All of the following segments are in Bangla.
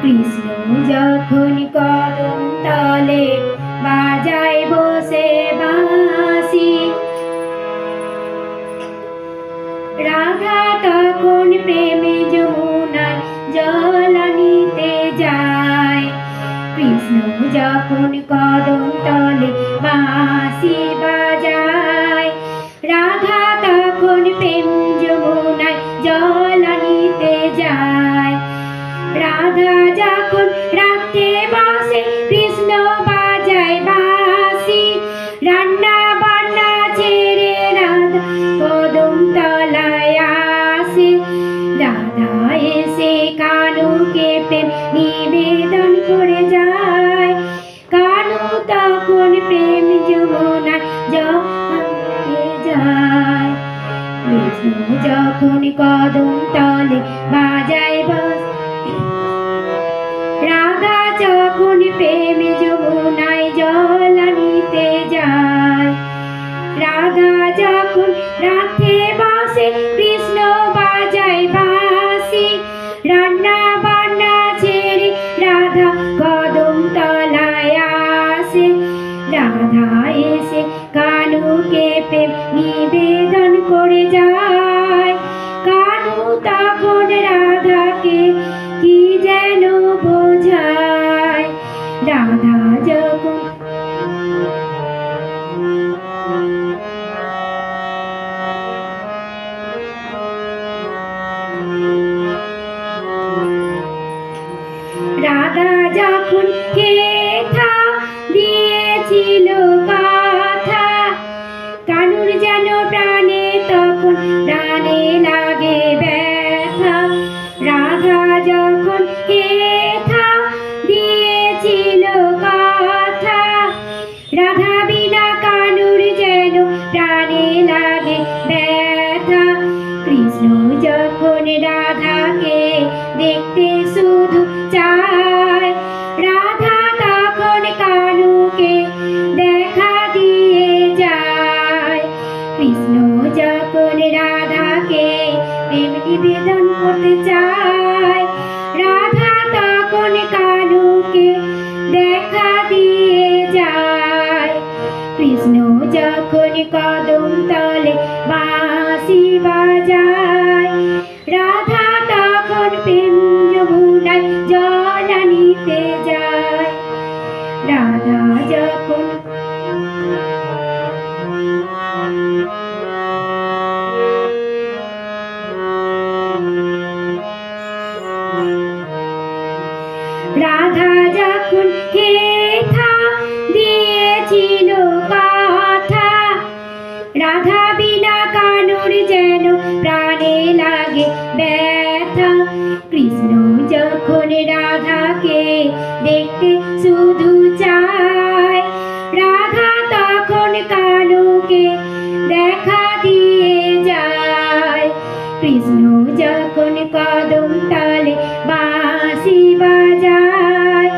কৃষ্ণ যখন কদম তলে বাজায় বসে বাঁশি, রাধা তখন প্রেমে যমুনায় জল আনিতে যায়। কৃষ্ণ যখন কদম তলে বাঁশি বাজায়, রাধা তখন প্রেম যমুনায় জল আনিতে যায়। রাধা যখন রাখতে বসে কৃষ্ণ বাজায় বাঁশি, রান্না বান্না ছেড়ে রাধা কদম তলায় আসে। রাধা এসে কানুকে প্রেম নিবেদন করে যায়। কানু তখন প্রেম যমুনায় জল আনতে যায়। কৃষ্ণ যখন কদম তলে বাজায় বাঁশি, রাধা যখন প্রেম যমুনায় জল আনিতে যায়। রাধা যখন রাখতে বসে কৃষ্ণ বাজায় বাঁশি, রান্না বান্না ছেড়ে রাধা কদম তলায় আসে। রাধা এসে কানুকে প্রেম নিবেদন করে যায়। কানু তখন রাধাকে কি যেন বোঝায়। রাধা যখন রাধা যখন কেথা দিয়েছিল কথা, কানুর যেন প্রাণে তখন প্রাণে লাগে ব্যথা। রাধা যখন কেথা দিয়েছিল কথা, রাধা বিনা কানুর যেন প্রাণে লাগে ব্যথা। কৃষ্ণ যখন রাধাকে দেখতে শুধু চায়, রাধা তখন কানুকে দেখা দিয়ে যায়। কৃষ্ণ যখন রাধাকে প্রেম নিবেদন করতে চায়, রাধা তখন কানুকে দেখা দিয়ে যায়। কৃষ্ণ যখন কদম তলে বাঁশি বাজায়, রাধা তখন প্রেম যমুনায় জল আনিতে যায়। রাধা যখন রাধা যখন কেথা দিয়েছিল কথা, রাধা বিনা কানুর যেন প্রাণে লাগে ব্যথা। কৃষ্ণ যখন রাধাকে দেখতে শুধু চায়, রাধা তখন কানুকে দেখা দিয়ে যায়। কৃষ্ণ যখন কদম তলে বাঁশি বাজায়,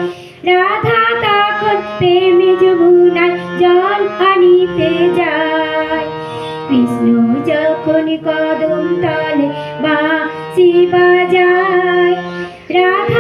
রাধা তখন প্রেম যমুনায় জল আনিতে যায়। কৃষ্ণ যখন কদম তলে বাঁশি বাজায়, রাধা